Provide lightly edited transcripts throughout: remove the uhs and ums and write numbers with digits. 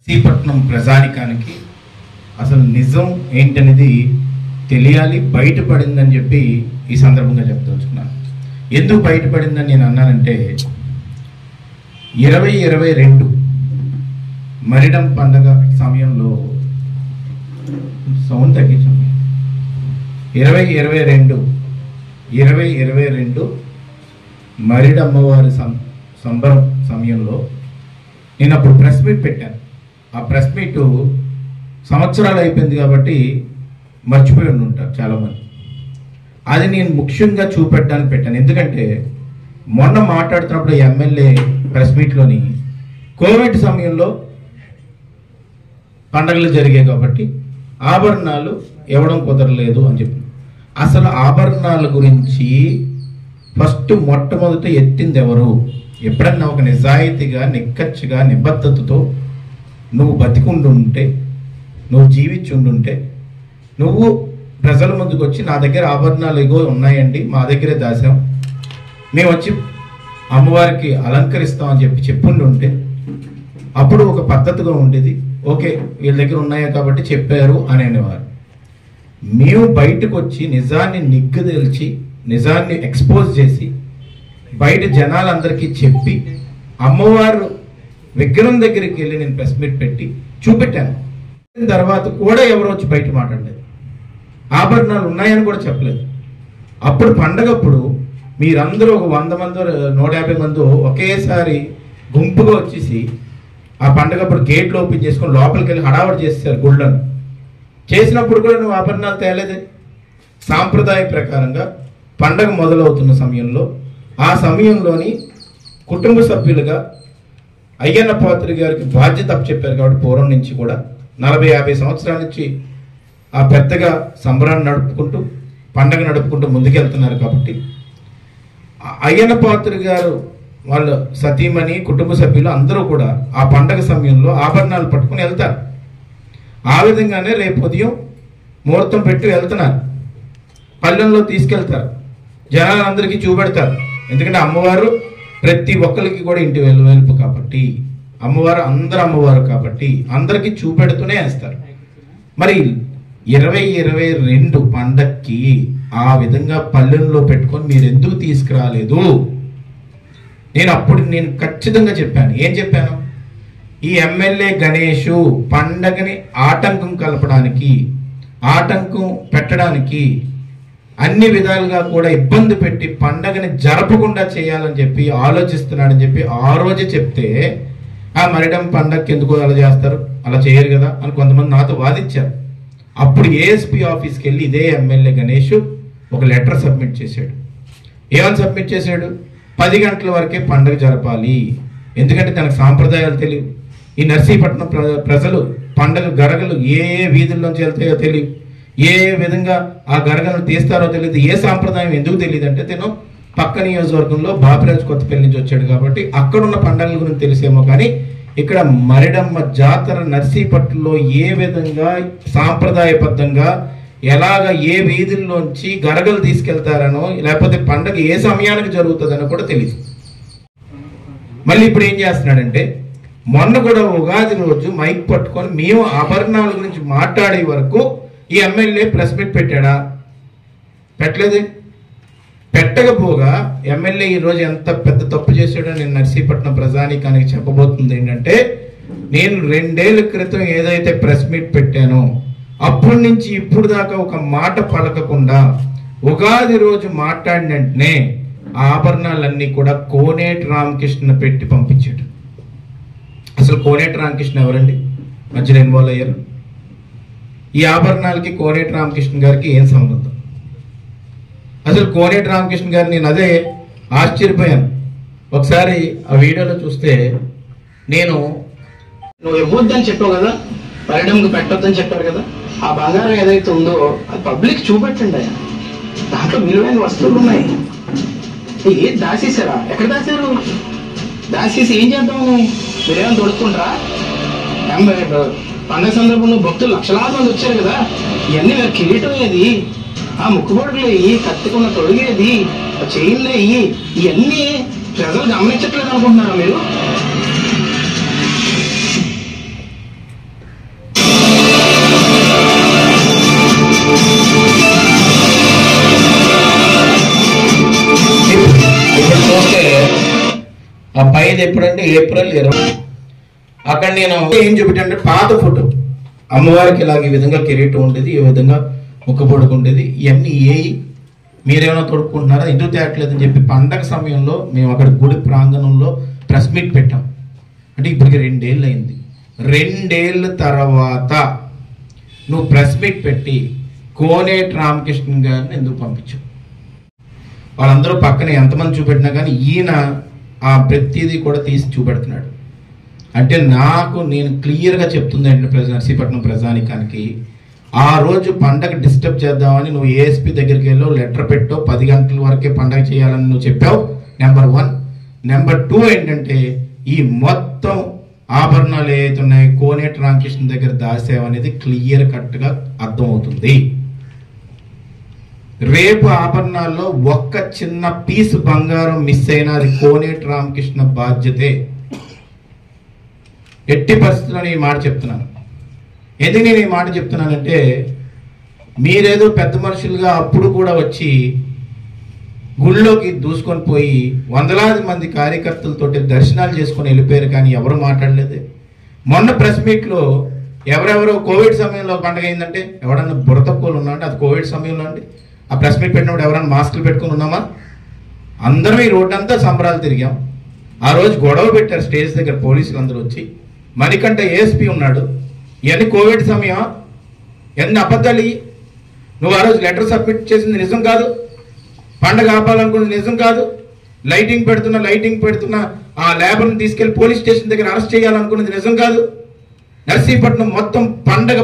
నర్సీపట్నం ప్రజానికానికి అసలు నిజం ఏంటనేది తెలియాలి, బయటపడిందని చెప్పి ఈ సందర్భంగా చెప్తున్నాను. ఎందుకు బయటపడిందని నేను అన్నానంటే 2022 మరిడం పండగ సమయంలో సౌండ్ తగ్గించండి. 2022 మరిడమ్మవారి సంబరం సమయంలో నేను అప్పుడు ప్రెస్ మీట్ పెట్టాను. ఆ ప్రెస్ మీట్ సంవత్సరాలు అయిపోయింది కాబట్టి మర్చిపోయి ఉంటారు చాలామంది. అది నేను ముఖ్యంగా చూపెట్టడానికి పెట్టాను. ఎందుకంటే మొన్న మాట్లాడుతున్నప్పుడు ఎమ్మెల్యే ప్రెస్ మీట్లోని కోవిడ్ సమయంలో పండగలు జరిగాయి కాబట్టి ఆభరణాలు ఇవ్వడం కుదరలేదు అని చెప్పి, అసలు ఆభరణాల గురించి ఫస్ట్ మొట్టమొదట ఎత్తింది ఎవరు? ఎప్పుడన్నా ఒక నిజాయితీగా, నిక్కచ్చిగా, నిబద్ధతతో నువ్వు బతికుండుంటే, నువ్వు జీవించుండుంటే, నువ్వు ప్రజల ముందుకు వచ్చి నా దగ్గర ఆభరణాలు ఇగో ఉన్నాయండి, మా దగ్గరే దాసాం, మేము వచ్చి అమ్మవారికి అలంకరిస్తామని చెప్పి చెప్పుండుంటే అప్పుడు ఒక పద్ధతిగా ఉండేది. ఓకే, వీళ్ళ దగ్గర ఉన్నాయా కాబట్టి చెప్పారు అని అనేవారు. మేము బయటకు వచ్చి నిజాన్ని నిగ్గుదెల్చి, నిజాన్ని ఎక్స్పోజ్ చేసి బయట జనాలందరికీ చెప్పి అమ్మవారు విగ్రహం దగ్గరికి వెళ్ళి నేను ప్రెస్ మీట్ పెట్టి చూపెట్టాను. తర్వాత కూడా ఎవరు వచ్చి బయట మాట్లాడలేదు, ఆభరణాలు ఉన్నాయని కూడా చెప్పలేదు. అప్పుడు పండగప్పుడు మీరందరూ ఒక 100 మంది 150 మంది ఒకేసారి గుంపుగా వచ్చేసి ఆ పండగప్పుడు గేట్లు ఓపెన్ చేసుకొని లోపలికి వెళ్ళి హడావడి చేస్తారు గుళ్ళను. చేసినప్పుడు కూడా నువ్వు ఆభరణాలు తేలేదే. సాంప్రదాయ ప్రకారంగా పండగ మొదలవుతున్న సమయంలో, ఆ సమయంలోని కుటుంబ సభ్యులుగా అయ్యన్న పాత్రి గారికి బాధ్యత చెప్పారు కాబట్టి పూర్వం నుంచి కూడా 40-50 సంవత్సరాల నుంచి ఆ పెద్దగా సంబరాన్ని నడుపుకుంటూ పండగ నడుపుకుంటూ ముందుకెళ్తున్నారు. కాబట్టి అయ్యన్న పాత్రి గారు వాళ్ళ సతీమణి కుటుంబ సభ్యులు అందరూ కూడా ఆ పండగ సమయంలో ఆభరణాలు పట్టుకుని వెళ్తారు. ఆ విధంగానే రేపు ఉదయం ముహూర్తం పెట్టి వెళ్తున్నారు, పల్లెల్లో తీసుకెళ్తారు, జనాలందరికీ చూపెడతారు. ఎందుకంటే అమ్మవారు ప్రతి ఒక్కరికి కూడా ఇంటి వెలుపు కాబట్టి, అమ్మవారు అందరు అమ్మవారు కాబట్టి అందరికీ చూపెడుతూనే వేస్తారు. మరి 2022 పండక్కి ఆ విధంగా పల్లెల్లో పెట్టుకొని మీరు ఎందుకు తీసుకురాలేదు? నేను ఖచ్చితంగా చెప్పాను. ఏం చెప్పాను? ఈ ఎమ్మెల్యే గణేష్ పండగని ఆటంకం కలపడానికి, ఆటంకం పెట్టడానికి, అన్ని విధాలుగా కూడా ఇబ్బంది పెట్టి పండగని జరపకుండా చేయాలని చెప్పి ఆలోచిస్తున్నాడని చెప్పి ఆ రోజే చెప్తే, ఆ మరిడం పండగకి ఎందుకు అలా చేస్తారు, అలా చేయరు కదా అని కొంతమంది నాతో వాదించారు. అప్పుడు ఏఎస్పీ ఆఫీస్కి వెళ్ళి ఇదే ఎమ్మెల్యే గణేష్ ఒక లెటర్ సబ్మిట్ చేశాడు. ఏమని సబ్మిట్ చేశాడు? 10 గంటల వరకే పండగ జరపాలి, ఎందుకంటే తనకు సాంప్రదాయాలు తెలియవు. ఈ నర్సీపట్నం ప్రజలు పండగ గరగలు ఏ వీధుల్లోంచి వెళ్తాయో తెలియదు, ఏ విధంగా ఆ గరగలను తీస్తారో తెలియదు, ఏ సాంప్రదాయం ఎందుకు తెలియదు అంటే తను పక్క నియోజకవర్గంలో బాపిరాజు కొత్తపల్లి నుంచి వచ్చాడు కాబట్టి అక్కడున్న పండగల గురించి తెలిసేమో. కానీ ఇక్కడ మరిడమ్మ జాతర నర్సీపట్నంలో ఏ విధంగా సాంప్రదాయబద్ధంగా ఎలాగ ఏ వీధుల్లోంచి గరగలు తీసుకెళ్తారనో, లేకపోతే పండగ ఏ సమయానికి జరుగుతుందనో కూడా తెలియదు. మళ్ళీ ఇప్పుడు ఏం చేస్తున్నాడంటే, మొన్న కూడా ఉగాది రోజు మైక్ పట్టుకొని మేము ఆభరణాల గురించి మాట్లాడే వరకు ఈ ఎమ్మెల్యే ప్రెస్ మీట్ పెట్టాడా? పెట్టలేదే. పెట్టకపోగా ఎమ్మెల్యే ఈరోజు ఎంత పెద్ద తప్పు చేశాడో నేను నర్సీపట్నం ప్రజానీకానికి చెప్పబోతుంది ఏంటంటే, నేను 2 ఏళ్ల క్రితం ఏదైతే ప్రెస్ మీట్ పెట్టానో అప్పటి నుంచి ఇప్పుడు దాకా ఒక మాట పలకకుండా ఉగాది రోజు మాట్లాడిన వెంటనే ఆభరణాలన్నీ కూడా కోనేటి రామకృష్ణ పెట్టి పంపించాడు. అసలు కోనేటి రామకృష్ణ ఎవరండి? మధ్యలో ఇన్వాల్వ్ అయ్యారు. ఈ ఆభరణాలకి కోనేటి రామకృష్ణ గారికి ఏం సంబంధం? అసలు కోనేటి రామకృష్ణ గారు నేను అదే ఆశ్చర్యపోయాను. ఒకసారి ఆ వీడియోలో చూస్తే, నువ్వు ఇవ్వద్దని చెప్పావు కదా, పరిడంకు పెట్టొద్దని చెప్పారు కదా, ఆ బంగారం ఏదైతే ఉందో అది పబ్లిక్ చూపెట్టండి. ఆయన దాంట్లో విలువైన వస్తువులు ఉన్నాయి. ఏది దాచేసారా? ఎక్కడ దాచారు? దాచేసి ఏం చేద్దామని మీరేమైనా దొరుకుతుంటారా? పండగ సందర్భంలో భక్తులు లక్షలాది మంది వచ్చారు కదా, ఇవన్నీ మీరు కిరీటం ఏది, ఆ ముక్కుబడులు అయ్యి, కత్తికున్న తొడిగేది, ఆ చైన్లు అయ్యి, ఇవన్నీ ప్రజలు గమనించట్లేదు అనుకుంటున్నారా మీరు? ఆ పైది ఎప్పుడంటే ఏప్రిల్ 20. అక్కడ నేను ఏం చూపెట్టంటే పాత ఫోటో అమ్మవారికి ఇలాగ ఈ విధంగా కిరీటం ఉండేది, ఈ విధంగా ముక్క పొడుగు ఉండేది. ఇవన్నీ మీరేమైనా తొడుక్కుంటున్నారా, ఎందుకు తేట్లేదని చెప్పి పండగ సమయంలో మేము అక్కడ గుడి ప్రాంగణంలో ప్రెస్ మీట్ పెట్టాం. అంటే ఇప్పటికి 2 ఏళ్ళు అయింది. 2 ఏళ్ళ తర్వాత నువ్వు ప్రెస్ మీట్ పెట్టి కోనేటి రామకృష్ణ గారిని ఎందుకు పంపించావు? వాళ్ళందరూ పక్కన ఎంతమంది చూపెట్టినా కానీ ఈయన ఆ ప్రతిదీ కూడా తీసి చూపెడుతున్నాడు. అంటే నేను క్లియర్గా చెప్తుంది ఏంటంటే నర్సీపట్నం ప్రజానికానికి, ఆ రోజు పండగ డిస్టర్బ్ చేద్దామని నువ్వు ఏఎస్పీ దగ్గరికి వెళ్ళో లెటర్ పెట్టో 10 గంటల వరకే పండగ చేయాలని నువ్వు చెప్పావు. నెంబర్ 1. నెంబర్ 2 ఏంటంటే ఈ మొత్తం ఆభరణాలు ఏవైతే ఉన్నాయో కోనేటి రామకృష్ణ దగ్గర దాసేవ అనేది క్లియర్ కట్గా అర్థమవుతుంది. రేపు ఆభరణాల్లో ఒక్క చిన్న పీస్ బంగారం మిస్ అయినా అది కోనేటి రామకృష్ణ బాధ్యతే. ఎట్టి పరిస్థితుల్లో ఈ మాట చెప్తున్నాను. ఎందుకు నేను ఈ మాట చెప్తున్నానంటే, మీరేదో పెద్ద మనుషులుగా అప్పుడు కూడా వచ్చి గుళ్ళోకి దూసుకొని పోయి వందలాది మంది కార్యకర్తలతోటి దర్శనాలు చేసుకొని వెళ్ళిపోయారు, కానీ ఎవరు మాట్లాడలేదు. మొన్న ప్రెస్ మీట్లో ఎవరెవరో కోవిడ్ సమయంలో పండుగ అయిందంటే ఎవడన్నా బురతక్కువలు ఉన్నా అంటే అది కోవిడ్ సమయంలో అండి. ఆ ప్రెస్ మీట్ పెట్టినప్పుడు ఎవరైనా మాస్కులు పెట్టుకుని ఉన్నామా? అందరం ఈ రోడ్డు అంతా సంబరాలు తిరిగాం. ఆ రోజు గొడవ పెట్టారు స్టేజ్ దగ్గర పోలీసులు అందరూ వచ్చి. మణికంఠ ఏఎస్పీ ఉన్నాడు. ఇవన్నీ కోవిడ్ సమయం, ఎన్ని అబద్ధాలు. నువ్వు ఆ రోజు లెటర్ సబ్మిట్ చేసింది నిజం కాదు, పండగ ఆపాలనుకున్నది నిజం కాదు, లైటింగ్ పెడుతున్నా ఆ లేబర్ని తీసుకెళ్లి పోలీస్ స్టేషన్ దగ్గర అరెస్ట్ చేయాలనుకున్నది నిజం కాదు. నర్సీపట్నం మొత్తం పండగ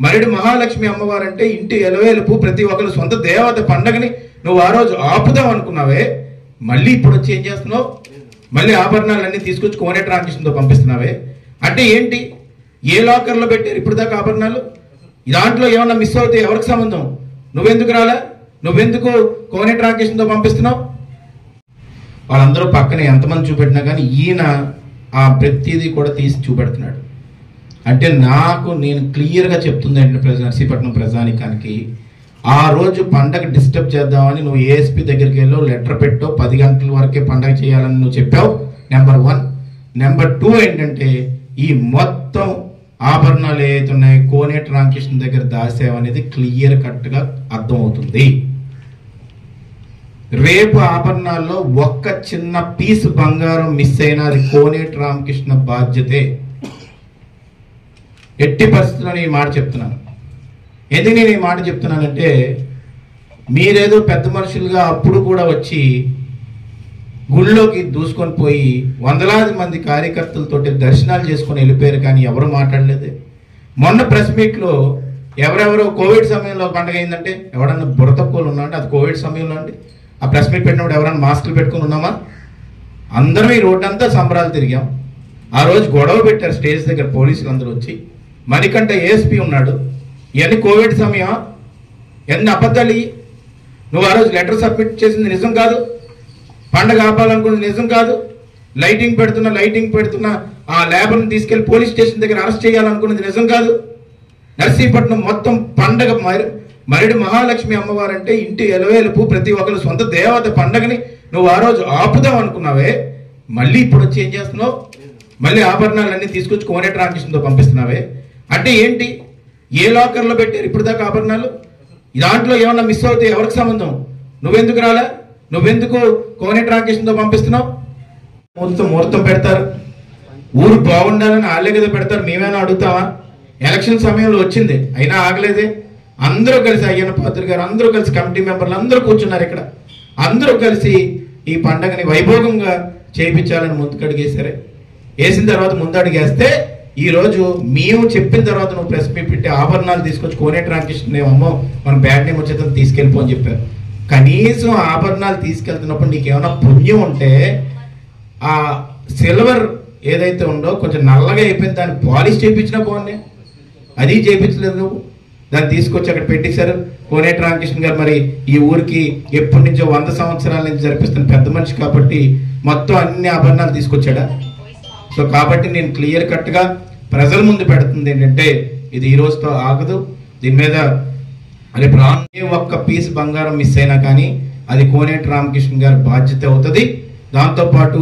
మరిడి మహాలక్ష్మి అమ్మవారు అంటే ఇంటి ఎలవేలుపు ప్రతి ఒక్కరు సొంత దేవత పండగని నువ్వు ఆ రోజు ఆపుదాం అనుకున్నావే, మళ్ళీ ఇప్పుడు వచ్చి ఏం చేస్తున్నావు? మళ్ళీ ఆభరణాలన్నీ తీసుకొచ్చి కోనేటి రామకృష్ణతో పంపిస్తున్నావే. అంటే ఏంటి? ఏ లాకర్లో పెట్టారు ఇప్పుడు దాకా ఆభరణాలు? దాంట్లో ఏమన్నా మిస్ అవుతే ఎవరికి సంబంధం? నువ్వెందుకు రాలే? నువ్వెందుకు కోనేటి రామకృష్ణతో పంపిస్తున్నావు? వాళ్ళందరూ పక్కన ఎంతమంది చూపెట్టినా కానీ ఈయన ఆ ప్రతిదీ కూడా తీసి చూపెడుతున్నాడు. అంటే నేను క్లియర్గా చెప్తుంది ఏంటంటే నర్సీపట్నం ప్రజానికానికి, ఆ రోజు పండగ డిస్టర్బ్ చేద్దామని నువ్వు ఏఎస్పీ దగ్గరికి వెళ్ళో లెటర్ పెట్టో 10 గంటల వరకే పండగ చేయాలని నువ్వు చెప్పావు. నెంబర్ 1. నెంబర్ 2 ఏంటంటే ఈ మొత్తం ఆభరణాలు ఏవైతే ఉన్నాయో కోనేటి రామకృష్ణ దగ్గర దాసేవ అనేది క్లియర్ కట్గా అర్థమవుతుంది. రేపు ఆభరణాల్లో ఒక్క చిన్న పీస్ బంగారం మిస్ అయినా అది కోనేటి రామకృష్ణ బాధ్యతే. ఎట్టి పరిస్థితుల్లో ఈ మాట చెప్తున్నాను. ఎందుకు నేను ఈ మాట చెప్తున్నానంటే, మీరేదో పెద్ద మనుషులుగా అప్పుడు కూడా వచ్చి గుళ్ళోకి దూసుకొని పోయి వందలాది మంది కార్యకర్తలతోటి దర్శనాలు చేసుకొని వెళ్ళిపోయారు, కానీ ఎవరు మాట్లాడలేదు. మొన్న ప్రెస్ మీట్లో ఎవరెవరో కోవిడ్ సమయంలో పండుగ అయిందంటే ఎవడన్నా బురతక్కువలు ఉన్నా అంటే అది కోవిడ్ సమయంలో అండి. ఆ ప్రెస్ మీట్ పెట్టినప్పుడు ఎవరైనా మాస్కులు పెట్టుకుని ఉన్నామా? అందరం ఈ రోడ్డు అంతా సంబరాలు తిరిగాం. ఆ రోజు గొడవ పెట్టారు స్టేజ్ దగ్గర పోలీసులు అందరూ వచ్చి. మణికంఠ ఏఎస్పీ ఉన్నాడు. ఇవన్నీ కోవిడ్ సమయం, ఎన్ని అబద్ధాలు. నువ్వు ఆ రోజు లెటర్ సబ్మిట్ చేసింది నిజం కాదు, పండగ ఆపాలనుకున్నది నిజం కాదు, లైటింగ్ పెడుతున్నా ఆ లేబర్ని తీసుకెళ్లి పోలీస్ స్టేషన్ దగ్గర అరెస్ట్ చేయాలనుకున్నది నిజం కాదు. నర్సీపట్నం మొత్తం పండగ మరిడి మహాలక్ష్మి అమ్మవారు అంటే ఇంటి ఎలవేలుపు ప్రతి ఒక్కరు సొంత దేవత పండగని నువ్వు ఆ రోజు ఆపుదాం అనుకున్నావే, మళ్ళీ ఇప్పుడు వచ్చి ఏం చేస్తున్నావు? మళ్ళీ ఆభరణాలన్నీ తీసుకొచ్చి కోనేటి రామకృష్ణతో పంపిస్తున్నావే. అంటే ఏంటి? ఏ లాకర్లో పెట్టారు ఇప్పుడు దాకా ఆభరణాలు? దాంట్లో ఏమన్నా మిస్ అవుతే ఎవరికి సంబంధం? నువ్వెందుకు రాలే? నువ్వెందుకు కోనేటి రామకృష్ణతో పంపిస్తున్నావు? ముహూర్తం పెడతారు, ఊరు బాగుండాలని వాళ్ళే కదా పెడతారు, మేమేనా అడుగుతావా? ఎలక్షన్ సమయంలో వచ్చింది, అయినా ఆగలేదే. అందరూ కలిసి అయ్యన్న పాత్ర గారు, అందరూ కలిసి కమిటీ మెంబర్లు అందరూ కూర్చున్నారు ఇక్కడ. అందరూ కలిసి ఈ పండగని వైభోగంగా చేయించాలని ముందుకడిగేశారే. వేసిన తర్వాత ముందడుగేస్తే ఈ రోజు మేము చెప్పిన తర్వాత నువ్వు ప్రెస్ మీట్ పెట్టి ఆభరణాలు తీసుకొచ్చి కోనేటి రామకృష్ణ ఏమో మన బ్యాడ్ నేమ్ వచ్చేది తీసుకెళ్ళిపో అని చెప్పారు. కనీసం ఆభరణాలు తీసుకెళ్తున్నప్పుడు నీకేమైనా పుణ్యం ఉంటే ఆ సిల్వర్ ఏదైతే ఉందో కొంచెం నల్లగా అయిపోయింది, దాన్ని పాలిష్ చేయించినా బాగుంది. అది చేయించలేదు నువ్వు. దాన్ని తీసుకొచ్చి అక్కడ పెట్టేశారు. కోనేటి రామకృష్ణ గారు మరి ఈ ఊరికి ఎప్పటి నుంచో 100 సంవత్సరాల నుంచి జరిపిస్తున్న పెద్ద మనిషి కాబట్టి మొత్తం అన్ని ఆభరణాలు తీసుకొచ్చాడా? సో కాబట్టి నేను క్లియర్ కట్గా ప్రజల ముందు పెడుతుంది ఏంటంటే, ఇది ఈ రోజుతో ఆగదు. దీని మీద రేపు ఒక్క పీస్ బంగారం మిస్ అయినా కానీ అది కోనేటి రామకృష్ణ గారి బాధ్యత అవుతుంది. దాంతోపాటు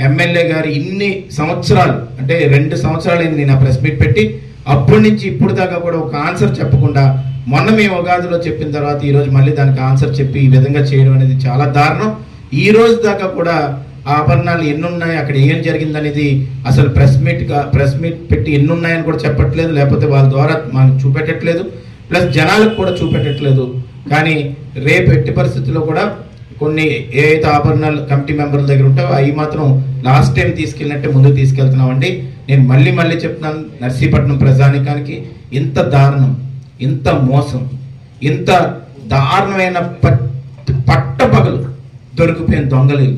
ఎమ్మెల్యే గారు ఇన్ని సంవత్సరాలు, అంటే 2 సంవత్సరాలైంది నేను ఆ ప్రెస్ మీట్ పెట్టి, అప్పటి నుంచి ఇప్పుడు దాకా కూడా ఒక ఆన్సర్ చెప్పకుండా, మొన్న మేము ఉగాదిలో చెప్పిన తర్వాత ఈరోజు మళ్ళీ దానికి ఆన్సర్ చెప్పి ఈ విధంగా చేయడం అనేది చాలా దారుణం. ఈ రోజు దాకా కూడా ఆభరణాలు ఎన్ని ఉన్నాయి, అక్కడ ఏం జరిగింది అనేది అసలు ప్రెస్ మీట్ పెట్టి ఎన్ని ఉన్నాయని కూడా చెప్పట్లేదు, లేకపోతే వాళ్ళ ద్వారా మనకు చూపెట్టట్లేదు, ప్లస్ జనాలకు కూడా చూపెట్టట్లేదు. కానీ రేపు ఎట్టి పరిస్థితుల్లో కూడా కొన్ని ఏదైతే ఆభరణాలు కమిటీ మెంబర్ల దగ్గర ఉంటాయో అవి మాత్రం లాస్ట్ టైం తీసుకెళ్ళినట్టే ముందుకు తీసుకెళ్తున్నామండి. నేను మళ్ళీ చెప్తున్నాను, నర్సీపట్నం ప్రజానికానికి ఇంత దారుణం, ఇంత మోసం, ఇంత దారుణమైన పట్టపగలు దొరికిపోయిన దొంగలు,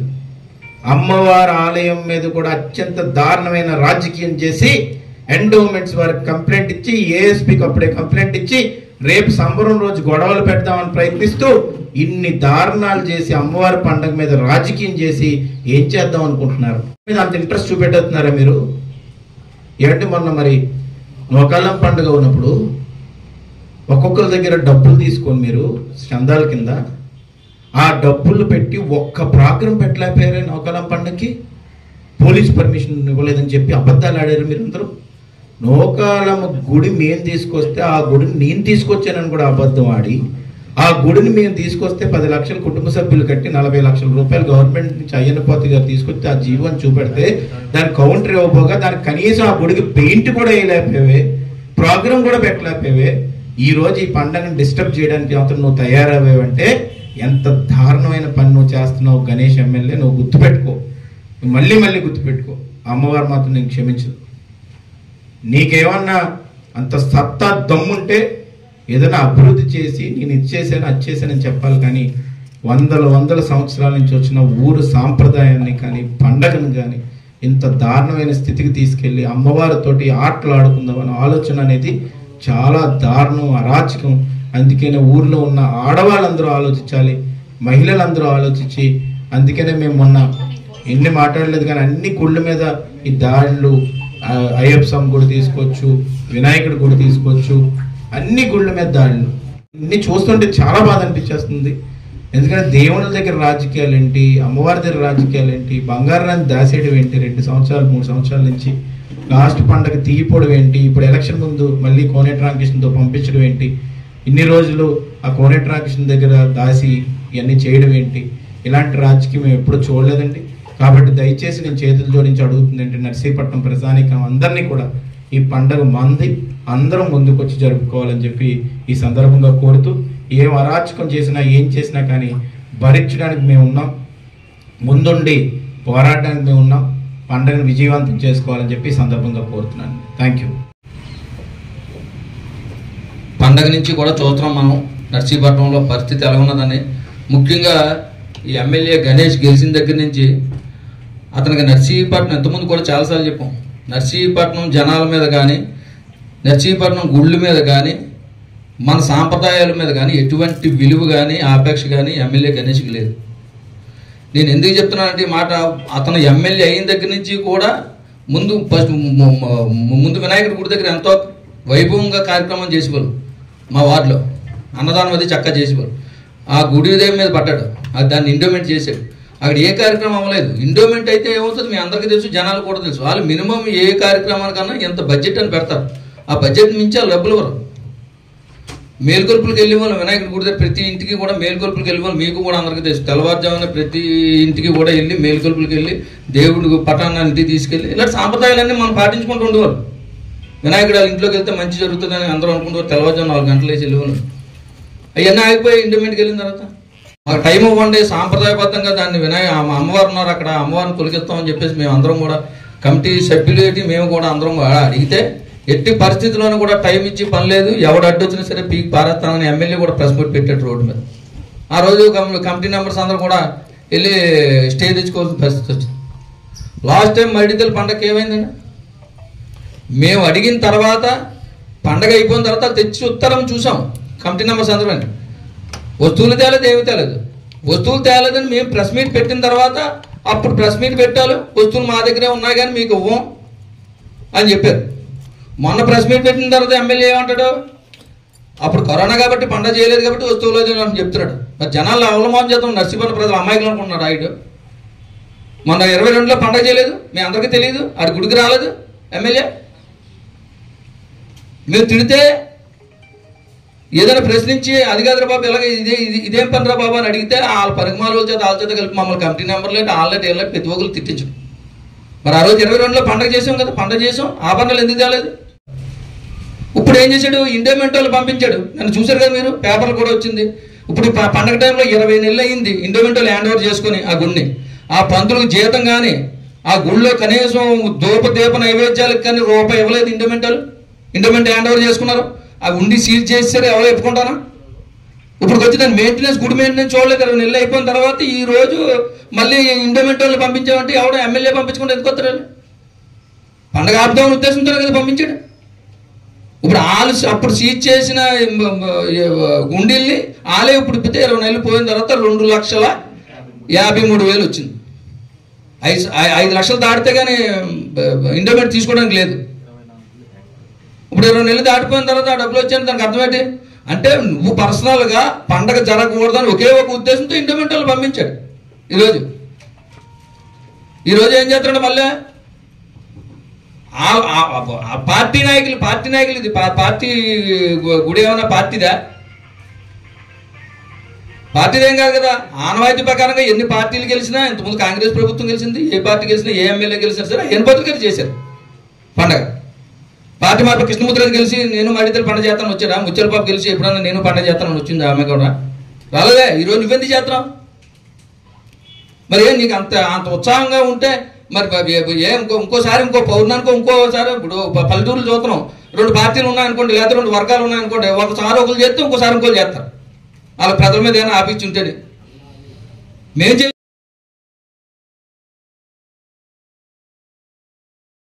అమ్మవారి ఆలయం మీద కూడా అత్యంత దారుణమైన రాజకీయం చేసి ఎండోమెంట్స్ వారికి కంప్లైంట్ ఇచ్చి, ఏఎస్పీకి అప్పుడే కంప్లైంట్ ఇచ్చి, రేపు సంబరం రోజు గొడవలు పెడదామని ప్రయత్నిస్తూ ఇన్ని దారుణాలు చేసి అమ్మవారి పండుగ మీద రాజకీయం చేసి ఏం చేద్దాం అనుకుంటున్నారు? మీద అంత ఇంట్రెస్ట్ చూపెట్టుతున్నారా మీరు? ఏంటి మొన్న మరి నోకాలం పండుగ ఉన్నప్పుడు ఒక్కొక్కరి దగ్గర డబ్బులు తీసుకొని మీరు చందాల కింద ఆ డబ్బులు పెట్టి ఒక్క ప్రోగ్రాం పెట్టలేకపోయారే నోకాలం పండుగకి? పోలీస్ పర్మిషన్ ఇవ్వలేదని చెప్పి అబద్ధాలు ఆడారు మీరు అందరూ. నోకాలం గుడి మేము తీసుకొస్తే ఆ గుడిని నేను తీసుకొచ్చానని కూడా అబద్ధం ఆడి, ఆ గుడిని మేము తీసుకొస్తే 10 లక్షల కుటుంబ సభ్యులు కట్టి 40 లక్షల రూపాయలు గవర్నమెంట్ నుంచి అయ్యన్నపోతి గారు తీసుకొస్తే ఆ జీవోని చూపెడితే దాని కౌంటర్ ఇవ్వబోగా దానికి కనీసం ఆ గుడికి పెయింట్ కూడా వేయలేకపోయావే, ప్రోగ్రాం కూడా పెట్టలేకపోయావే. ఈ రోజు ఈ పండుగను డిస్టర్బ్ చేయడానికి మాత్రం నువ్వు తయారయ్యావంటే ఎంత దారుణమైన పని నువ్వు చేస్తున్నావు గణేష్ ఎమ్మెల్యే. నువ్వు గుర్తుపెట్టుకో, మళ్ళీ గుర్తుపెట్టుకో, అమ్మవారు మాత్రం నేను క్షమించదు. నీకేమన్నా అంత సత్తా దమ్ముంటే ఏదైనా అభివృద్ధి చేసి నేను ఇచ్చేసాను అది చేశానని చెప్పాలి, కానీ వందల సంవత్సరాల నుంచి వచ్చిన ఊరు సాంప్రదాయాన్ని కానీ పండగను కానీ ఇంత దారుణమైన స్థితికి తీసుకెళ్ళి అమ్మవారితోటి ఆటలు ఆడుకుందామన్న ఆలోచన అనేది చాలా దారుణం, అరాచకం. అందుకనే ఊర్లో ఉన్న ఆడవాళ్ళందరూ ఆలోచించాలి, మహిళలందరూ ఆలోచించి, అందుకనే మేము మొన్న ఎన్ని మాట్లాడలేదు కానీ అన్ని గుళ్ళ మీద ఈ దాడులు, అయ్యప్ప స్వామి గుడి తీసుకోవచ్చు, వినాయకుడి గుడి తీసుకోవచ్చు, అన్ని గుళ్ళ మీద దాడులు ఇన్ని చూస్తుంటే చాలా బాధ అనిపించేస్తుంది. ఎందుకంటే దేవుళ్ళ దగ్గర రాజకీయాలు ఏంటి, అమ్మవారి దగ్గర రాజకీయాలు ఏంటి, బంగారాన్ని దాసేయడం ఏంటి, 2 సంవత్సరాలు 3 సంవత్సరాల నుంచి లాస్ట్ పండగ తీయపోవడం ఏంటి, ఇప్పుడు ఎలక్షన్ ముందు మళ్ళీ కోనేటి రామకృష్ణతో పంపించడం ఏంటి, ఇన్ని రోజులు ఆ కోనేటి రామకృష్ణ దగ్గర దాసి ఇవన్నీ చేయడం ఏంటి? ఇలాంటి రాజకీయం మేము ఎప్పుడు చూడలేదండి. కాబట్టి దయచేసి నేను చేతులు జోడించి అడుగుతుందంటే నర్సీపట్నం ప్రజానికం అందరినీ కూడా ఈ పండగ మంది అందరం ముందుకొచ్చి జరుపుకోవాలని చెప్పి ఈ సందర్భంగా కోరుతూ, ఏం అరాచకం చేసినా ఏం చేసినా కానీ భరించడానికి మేము ఉన్నాం, ముందుండి పోరాడడానికి మేము ఉన్నాం, పండుగను విజయవంతం చేసుకోవాలని చెప్పి ఈ సందర్భంగా కోరుతున్నాను. Thank you. పండగ నుంచి కూడా చూస్తున్నాం మనం నర్సీపట్నంలో పరిస్థితి ఎలా ఉన్నదని. ముఖ్యంగా ఈ ఎమ్మెల్యే గణేష్ గెలిచిన దగ్గర నుంచి అతనికి నర్సీపట్నం ఇంతకుముందు కూడా చాలాసార్లు చెప్పాం, నర్సీపట్నం జనాల మీద కానీ నర్సీపట్నం గుళ్ళ మీద కానీ మన సాంప్రదాయాల మీద కానీ ఎటువంటి విలువ కానీ ఆపేక్ష కానీ ఎమ్మెల్యే గణేష్కి లేదు. నేను ఎందుకు చెప్తున్నానంటే మాట, అతను ఎమ్మెల్యే అయిన దగ్గర నుంచి కూడా ముందు వినాయకుడి గుడి దగ్గర ఎంతో వైభవంగా కార్యక్రమం చేసేవాళ్ళు. మా వార్డులో అన్నదానం అది చక్కగా చేసేవాళ్ళు. ఆ గుడి ఉదయం మీద పడ్డాడు, అది దాన్ని ఇండోమెంట్ చేశాడు. అక్కడ ఏ కార్యక్రమం అవ్వలేదు. ఇండోమెంట్ అయితే ఏమవుతుంది మీ అందరికీ తెలుసు, జనాలు కూడా తెలుసు. వాళ్ళు మినిమం ఏ కార్యక్రమానికన్నా ఎంత బడ్జెట్ అని పెడతారు, ఆ బడ్జెట్ మించి వాళ్ళు డబ్బులు ఇవ్వరు. మేలుకొల్పులకు వెళ్ళే వాళ్ళు వినాయకుడి గుడి దగ్గర ప్రతి ఇంటికి కూడా మేలుకొల్పులకు వెళ్ళే వాళ్ళు మీకు కూడా అందరికీ తెలుసు. తెల్లవారుజామున ప్రతి ఇంటికి కూడా వెళ్ళి మేలుకొల్పులకు వెళ్ళి దేవుడి పటాన్ని ఇంటికి తీసుకెళ్ళి ఇలాంటి సాంప్రదాయాలన్నీ మనం పాటించుకుంటూ ఉండేవాళ్ళు. వినాయకుడు వాళ్ళ ఇంట్లోకి వెళ్తే మంచి జరుగుతుందని అందరూ అనుకుంటారు. తెల్లవారుజామున 4 గంటలు వేసి వెళ్ళేవాళ్ళు. అవన్నీ ఆగిపోయి ఇంటర్మీడియట్కి వెళ్ళిన తర్వాత మాకు టైం ఇవ్వండి, సాంప్రదాయబద్ధంగా దాన్ని అమ్మవారు ఉన్నారు అక్కడ, అమ్మవారిని తొలగిస్తామని చెప్పేసి మేము అందరం కూడా కమిటీ సభ్యులు మేము కూడా అందరం అడిగితే ఎట్టి పరిస్థితుల్లోనూ కూడా టైం ఇచ్చి పని లేదు, ఎవడు అడ్డు వచ్చినా సరే పీక్ పారేస్తానని ఎమ్మెల్యే కూడా ప్రెస్ మీట్ పెట్టాడు రోడ్డు మీద. ఆ రోజు కమిటీ మెంబర్స్ అందరూ కూడా వెళ్ళి స్టే తెచ్చుకోవాల్సిన పరిస్థితి వచ్చింది. లాస్ట్ టైం మడికల్ పండగకి ఏమైందండి, మేము అడిగిన తర్వాత పండగ అయిపోయిన తర్వాత తెచ్చి ఉత్తరం చూసాం కమిటీ మెంబర్స్ అందరూ. వస్తువులు తేలేదు, ఏమి తేలేదు. వస్తువులు తేలేదని మేము ప్రెస్ మీట్ పెట్టిన తర్వాత అప్పుడు ప్రెస్ మీట్ పెట్టాలి, వస్తువులు మా దగ్గరే ఉన్నాయి కానీ మీకు ఇవ్వం అని చెప్పారు. మొన్న ప్రెస్ మీట్ పెట్టిన తర్వాత ఎమ్మెల్యే ఏమంటాడు, అప్పుడు కరోనా కాబట్టి పండగ చేయలేదు కాబట్టి వస్తువులు అని చెప్తున్నాడు. మరి జనాలు అవలమానం చేద్దాం, నర్సీపట్నం ప్రజలు అమాయకులు అనుకుంటున్నాడు. ఆయన మొన్న 22లో పండగ చేయలేదు, మీ అందరికీ తెలియదు, ఆడి గుడికి రాలేదు ఎమ్మెల్యే. మీరు తిడితే ఏదైనా ప్రశ్నించి అది కాదురా బాబు ఇలాగ ఇదేం పనిరా బాబు అని అడిగితే వాళ్ళ పరిమాణాల చేత వాళ్ళ చేత కలిపి మమ్మల్ని కమిటీ నెంబర్లు అంటే ఆల్రెడీ వెళ్ళి ప్రతి ఒక్కరు తిట్టించు. మరి ఆ రోజు 22లో పండగ చేసాం కదా, పండగ చేసాం, ఆభరణాలు ఎందుకు తేలేదు? ఇప్పుడు ఏం చేశాడు? ఇండోమెంట్ వాళ్ళు పంపించాడు. నన్ను చూశారు కదా మీరు, పేపర్లు కూడా వచ్చింది. ఇప్పుడు పండగ టైంలో 20 నెలలు అయింది ఇండోమెంట్ వాళ్ళు హ్యాండ్ ఓవర్ చేసుకుని ఆ గుడిని. ఆ పంతులకు జీతం కానీ ఆ గుళ్ళో కనీసం దీప నైవేద్యాలకు కానీ రూపాయి ఇవ్వలేదు ఇండోమెంట్ వాళ్ళు. ఇండోమెంట్ హ్యాండ్ ఓవర్ చేసుకున్నారు, ఆ ఉండి సీల్ చేసేసారు. ఎవరో చెప్పుకుంటారా? ఇప్పుడు వచ్చి దాని మెయింటెనెన్స్, గుడి మెయింటెనెన్స్ చూడలేదు. 20 నెలలు అయిపోయిన తర్వాత ఈ రోజు మళ్ళీ ఇండోమెంట్ వాళ్ళు పంపించామంటే ఎవడో ఎమ్మెల్యే పంపించుకుంటే ఎందుకు వస్తారు? పండగ ఆపుదామని ఉద్దేశంతో కదా పంపించాడు. ఇప్పుడు వాళ్ళు అప్పుడు సీజ్ చేసిన గుండీల్ని వాళ్ళే ఇప్పుడు ఇప్పితే 20 నెలలు పోయిన తర్వాత 2,53,000 వచ్చింది. 5 లక్షలు దాటితే కానీ ఇండోమెంట్ తీసుకోవడానికి లేదు. ఇప్పుడు 20 నెలలు దాటిపోయిన తర్వాత ఆ డబ్బులు వచ్చాయని దానికి అర్థమేంటి? అంటే నువ్వు పర్సనల్గా పండగ జరగకూడదని ఒకే ఒక ఉద్దేశంతో ఇండోమెంట్ వాళ్ళు పంపించాడు. ఈరోజు ఏం చేస్తాడు? మళ్ళీ పార్టీ నాయకులు ఇది పార్టీ గుడి ఏమన్నా పార్టీదేం కాదు కదా. ఆనవాయితీ ప్రకారంగా ఎన్ని పార్టీలు గెలిచినా, ఇంతకుముందు కాంగ్రెస్ ప్రభుత్వం గెలిచింది, ఏ పార్టీ గెలిచినా, ఏ ఎమ్మెల్యే గెలిచినా సరే ఎన్ని పత్రికలు చేశారు పండగ. పార్టీ మార్పు కృష్ణమూర్తి గెలిచి నేను మడితలు పండుగ చేస్తాను వచ్చాడా? ముచ్చలపాపు గెలిచి ఎప్పుడన్నా నేను పండుగ చేస్తానని వచ్చింది ఆమె కూడా రాలేదే. ఈరోజు నువ్వెందుకు చేస్తున్నావు? మరి ఏం నీకు అంత ఉత్సాహంగా ఉంటే మరి ఇంకోసారి ఇంకో పౌర్ణానికో ఇంకోసారి ఇప్పుడు పల్లెటూరులు చూస్తున్నాం, 2 పార్టీలు ఉన్నాయనుకోండి, లేదా 2 వర్గాలు ఉన్నాయనుకోండి, ఒకసారి ఒకరు చేస్తే ఇంకోసారి ఇంకోరు చేస్తారు. వాళ్ళ ప్రజల మీద ఏమైనా ఆపించి ఉంటేనే మేము